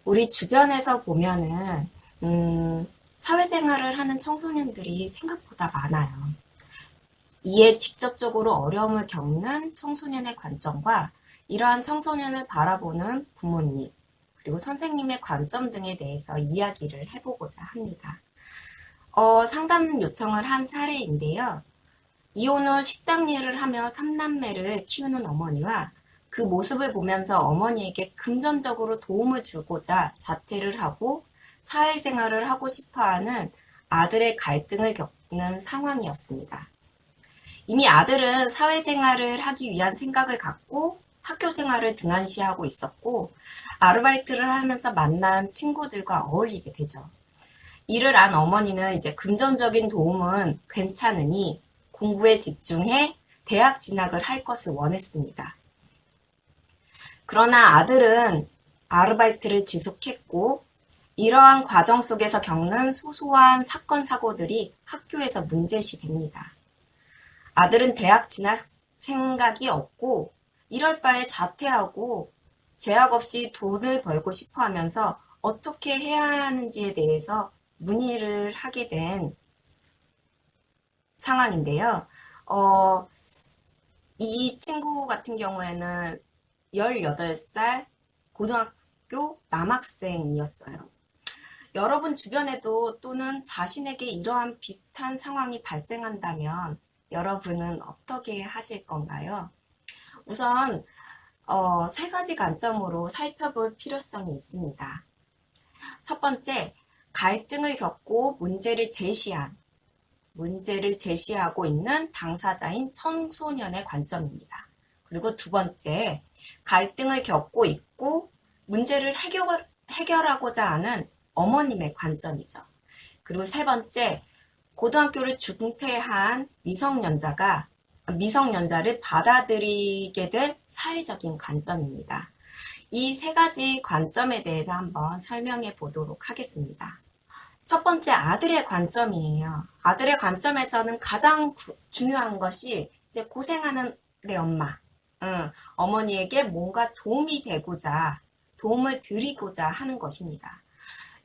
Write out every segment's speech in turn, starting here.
우리 주변에서 보면은, 사회생활을 하는 청소년들이 생각보다 많아요. 이에 직접적으로 어려움을 겪는 청소년의 관점과 이러한 청소년을 바라보는 부모님, 그리고 선생님의 관점 등에 대해서 이야기를 해보고자 합니다. 상담 요청을 한 사례인데요. 이혼 후 식당 일을 하며 3남매를 키우는 어머니와 그 모습을 보면서 어머니에게 금전적으로 도움을 주고자 자퇴를 하고 사회생활을 하고 싶어하는 아들의 갈등을 겪는 상황이었습니다. 이미 아들은 사회생활을 하기 위한 생각을 갖고 학교 생활을 등한시하고 있었고 아르바이트를 하면서 만난 친구들과 어울리게 되죠. 이를 안 어머니는 이제 금전적인 도움은 괜찮으니 공부에 집중해 대학 진학을 할 것을 원했습니다. 그러나 아들은 아르바이트를 지속했고 이러한 과정 속에서 겪는 소소한 사건 사고들이 학교에서 문제시 됩니다. 아들은 대학 진학 생각이 없고 이럴 바에 자퇴하고 제약 없이 돈을 벌고 싶어 하면서 어떻게 해야 하는지에 대해서 문의를 하게 된 상황인데요. 이 친구 같은 경우에는 18살 고등학교 남학생이었어요. 여러분 주변에도 또는 자신에게 이러한 비슷한 상황이 발생한다면 여러분은 어떻게 하실 건가요? 우선 세 가지 관점으로 살펴볼 필요성이 있습니다. 첫 번째, 갈등을 겪고 문제를 제시하고 있는 당사자인 청소년의 관점입니다. 그리고 두 번째, 갈등을 겪고 있고 문제를 해결하고자 하는 어머님의 관점이죠. 그리고 세 번째, 고등학교를 중퇴한 미성년자를 받아들이게 될 사회적인 관점입니다. 이 세 가지 관점에 대해서 한번 설명해 보도록 하겠습니다. 첫 번째, 아들의 관점이에요. 아들의 관점에서는 가장 중요한 것이 이제 고생하는 우리 엄마, 어머니에게 뭔가 도움을 드리고자 하는 것입니다.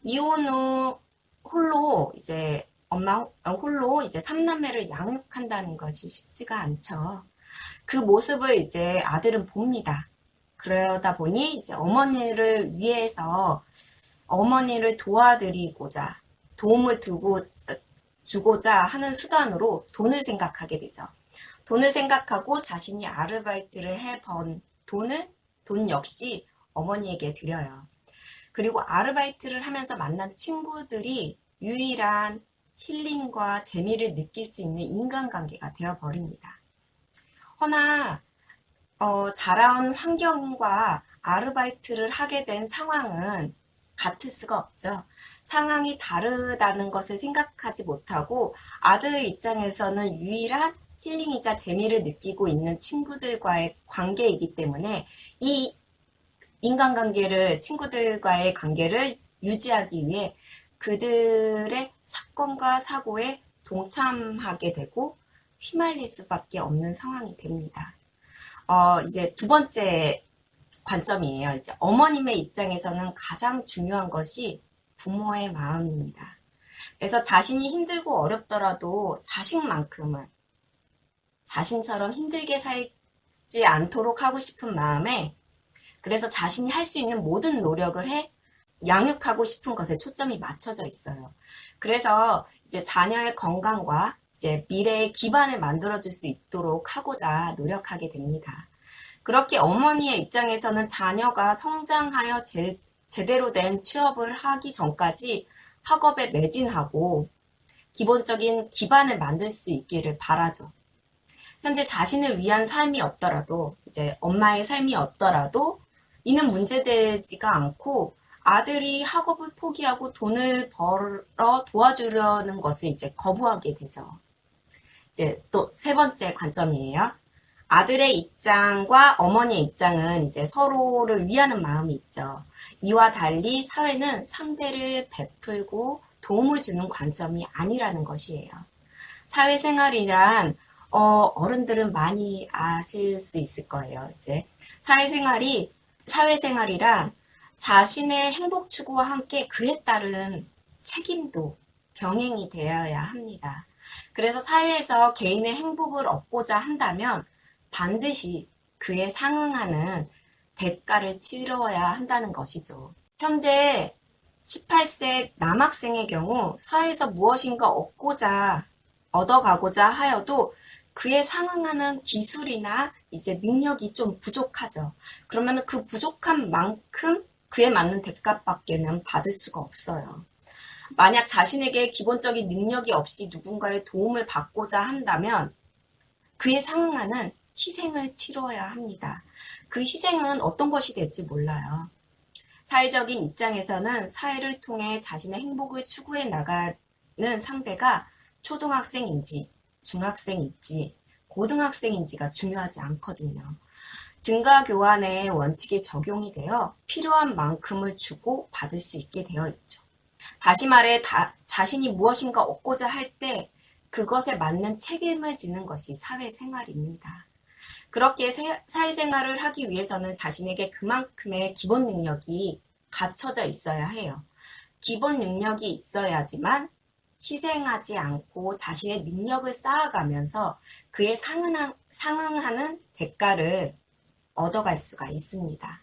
이혼 후 홀로 이제 홀로 이제 3남매를 양육한다는 것이 쉽지가 않죠. 그 모습을 이제 아들은 봅니다. 그러다 보니 이제 어머니를 위해서 어머니를 도와드리고자 도움을 주고자 하는 수단으로 돈을 생각하게 되죠. 돈을 생각하고 자신이 아르바이트를 해 번 돈 역시 어머니에게 드려요. 그리고 아르바이트를 하면서 만난 친구들이 유일한 힐링과 재미를 느낄 수 있는 인간관계가 되어버립니다. 허나 자라온 환경과 아르바이트를 하게 된 상황은 같을 수가 없죠. 상황이 다르다는 것을 생각하지 못하고 아들 입장에서는 유일한 힐링이자 재미를 느끼고 있는 친구들과의 관계이기 때문에 이 친구들과의 관계를 유지하기 위해 그들의 사건과 사고에 동참하게 되고 휘말릴 수밖에 없는 상황이 됩니다. 이제 두 번째 관점이에요. 이제 어머님의 입장에서는 가장 중요한 것이 부모의 마음입니다. 그래서 자신이 힘들고 어렵더라도 자식만큼은 자신처럼 힘들게 살지 않도록 하고 싶은 마음에 그래서 자신이 할 수 있는 모든 노력을 해 양육하고 싶은 것에 초점이 맞춰져 있어요. 그래서 이제 자녀의 건강과 이제 미래의 기반을 만들어줄 수 있도록 하고자 노력하게 됩니다. 그렇게 어머니의 입장에서는 자녀가 성장하여 제대로 된 취업을 하기 전까지 학업에 매진하고 기본적인 기반을 만들 수 있기를 바라죠. 현재 자신을 위한 삶이 없더라도 이제 엄마의 삶이 없더라도 이는 문제되지가 않고 아들이 학업을 포기하고 돈을 벌어 도와주려는 것을 이제 거부하게 되죠. 이제 또 세 번째 관점이에요. 아들의 입장과 어머니의 입장은 이제 서로를 위하는 마음이 있죠. 이와 달리 사회는 상대를 베풀고 도움을 주는 관점이 아니라는 것이에요. 사회생활이란 어른들은 많이 아실 수 있을 거예요. 이제 사회생활이란 자신의 행복 추구와 함께 그에 따른 책임도 병행이 되어야 합니다. 그래서 사회에서 개인의 행복을 얻고자 한다면 반드시 그에 상응하는 대가를 치러야 한다는 것이죠. 현재 18세 남학생의 경우 사회에서 무엇인가 얻어가고자 하여도 그에 상응하는 기술이나 이제 능력이 좀 부족하죠. 그러면 그 부족한 만큼 그에 맞는 대가밖에는 받을 수가 없어요. 만약 자신에게 기본적인 능력이 없이 누군가의 도움을 받고자 한다면 그에 상응하는 희생을 치러야 합니다. 그 희생은 어떤 것이 될지 몰라요. 사회적인 입장에서는 사회를 통해 자신의 행복을 추구해 나가는 상대가 초등학생인지 중학생인지 고등학생인지가 중요하지 않거든요. 등가 교환의 원칙이 적용이 되어 필요한 만큼을 주고 받을 수 있게 되어 있죠. 다시 말해 자신이 무엇인가 얻고자 할 때 그것에 맞는 책임을 지는 것이 사회생활입니다. 그렇게 사회생활을 하기 위해서는 자신에게 그만큼의 기본 능력이 갖춰져 있어야 해요. 기본 능력이 있어야지만 희생하지 않고 자신의 능력을 쌓아가면서 그에 상응하는 대가를 얻어갈 수가 있습니다.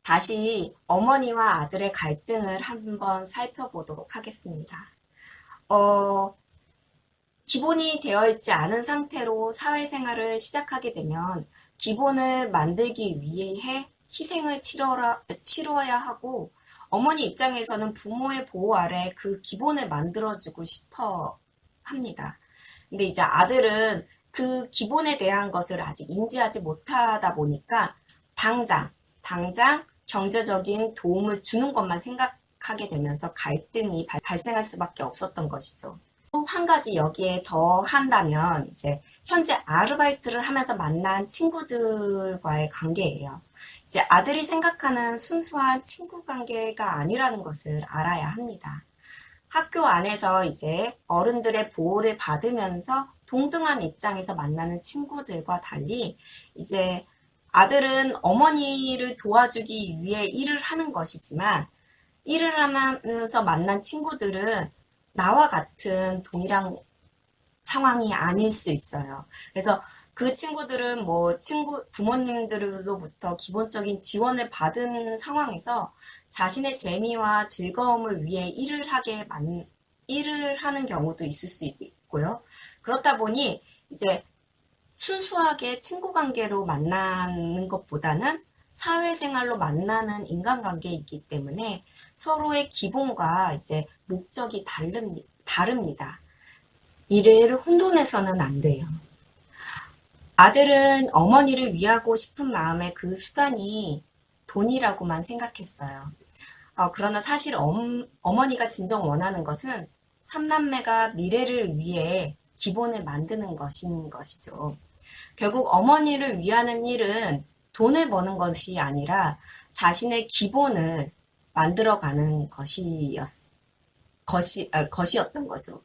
다시 어머니와 아들의 갈등을 한번 살펴보도록 하겠습니다. 기본이 되어 있지 않은 상태로 사회생활을 시작하게 되면 기본을 만들기 위해 희생을 치러야 하고 어머니 입장에서는 부모의 보호 아래 그 기본을 만들어주고 싶어 합니다. 근데 이제 아들은 그 기본에 대한 것을 아직 인지하지 못하다 보니까 당장 경제적인 도움을 주는 것만 생각하게 되면서 갈등이 발생할 수밖에 없었던 것이죠. 또 한 가지 여기에 더 한다면 이제 현재 아르바이트를 하면서 만난 친구들과의 관계예요. 이제 아들이 생각하는 순수한 친구 관계가 아니라는 것을 알아야 합니다. 학교 안에서 이제 어른들의 보호를 받으면서 동등한 입장에서 만나는 친구들과 달리 이제 아들은 어머니를 도와주기 위해 일을 하는 것이지만 일을 하면서 만난 친구들은 나와 같은 동일한 상황이 아닐 수 있어요. 그래서 그 친구들은 부모님들로부터 기본적인 지원을 받은 상황에서 자신의 재미와 즐거움을 위해 일을 하는 경우도 있을 수 있고요. 그렇다 보니 이제 순수하게 친구 관계로 만나는 것보다는 사회생활로 만나는 인간관계이기 때문에 서로의 기본과 이제 목적이 다릅니다. 이를 혼돈해서는 안 돼요. 아들은 어머니를 위하고 싶은 마음에 그 수단이 돈이라고만 생각했어요. 그러나 사실 어머니가 진정 원하는 것은 삼남매가 미래를 위해 기본을 만드는 것인 것이죠. 결국 어머니를 위하는 일은 돈을 버는 것이 아니라 자신의 기본을 만들어가는 것이었던 거죠.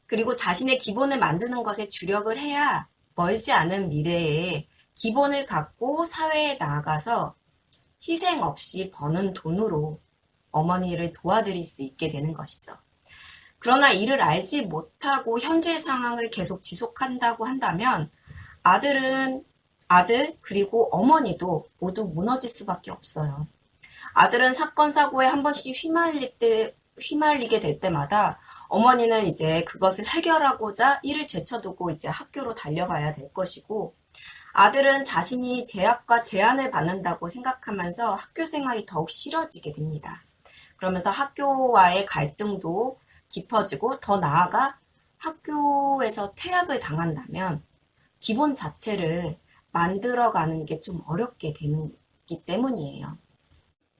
그리고 자신의 기본을 만드는 것에 주력을 해야 멀지 않은 미래에 기본을 갖고 사회에 나아가서 희생 없이 버는 돈으로 어머니를 도와드릴 수 있게 되는 것이죠. 그러나 이를 알지 못하고 현재 상황을 계속 지속한다고 한다면 아들 그리고 어머니도 모두 무너질 수밖에 없어요. 아들은 사건 사고에 한 번씩 휘말리게 될 때마다 어머니는 이제 그것을 해결하고자 일을 제쳐두고 이제 학교로 달려가야 될 것이고 아들은 자신이 제약과 제한을 받는다고 생각하면서 학교 생활이 더욱 싫어지게 됩니다. 그러면서 학교와의 갈등도 깊어지고 더 나아가 학교에서 퇴학을 당한다면 기본 자체를 만들어가는 게 좀 어렵게 되기 때문이에요.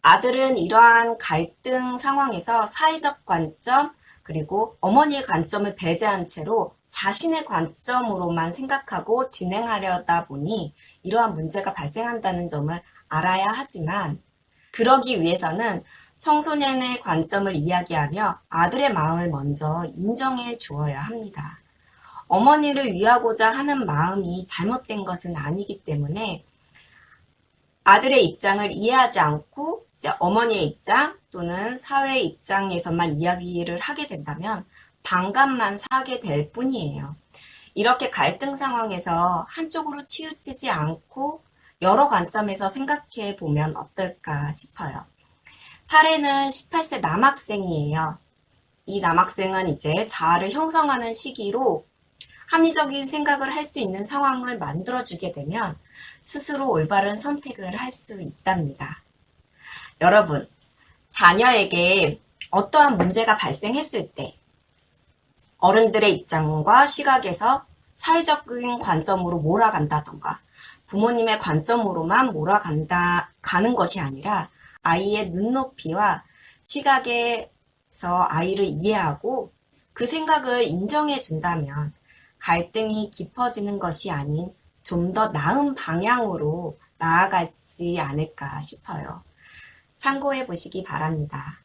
아들은 이러한 갈등 상황에서 사회적 관점 그리고 어머니의 관점을 배제한 채로 자신의 관점으로만 생각하고 진행하려다 보니 이러한 문제가 발생한다는 점을 알아야 하지만 그러기 위해서는 청소년의 관점을 이야기하며 아들의 마음을 먼저 인정해 주어야 합니다. 어머니를 위하고자 하는 마음이 잘못된 것은 아니기 때문에 아들의 입장을 이해하지 않고 이제 어머니의 입장 또는 사회의 입장에서만 이야기를 하게 된다면 반감만 사게 될 뿐이에요. 이렇게 갈등 상황에서 한쪽으로 치우치지 않고 여러 관점에서 생각해 보면 어떨까 싶어요. 사례는 18세 남학생이에요. 이 남학생은 이제 자아를 형성하는 시기로 합리적인 생각을 할 수 있는 상황을 만들어주게 되면 스스로 올바른 선택을 할 수 있답니다. 여러분, 자녀에게 어떠한 문제가 발생했을 때 어른들의 입장과 시각에서 사회적인 관점으로 몰아간다던가 부모님의 관점으로만 가는 것이 아니라 아이의 눈높이와 시각에서 아이를 이해하고 그 생각을 인정해 준다면 갈등이 깊어지는 것이 아닌 좀 더 나은 방향으로 나아가지 않을까 싶어요. 참고해 보시기 바랍니다.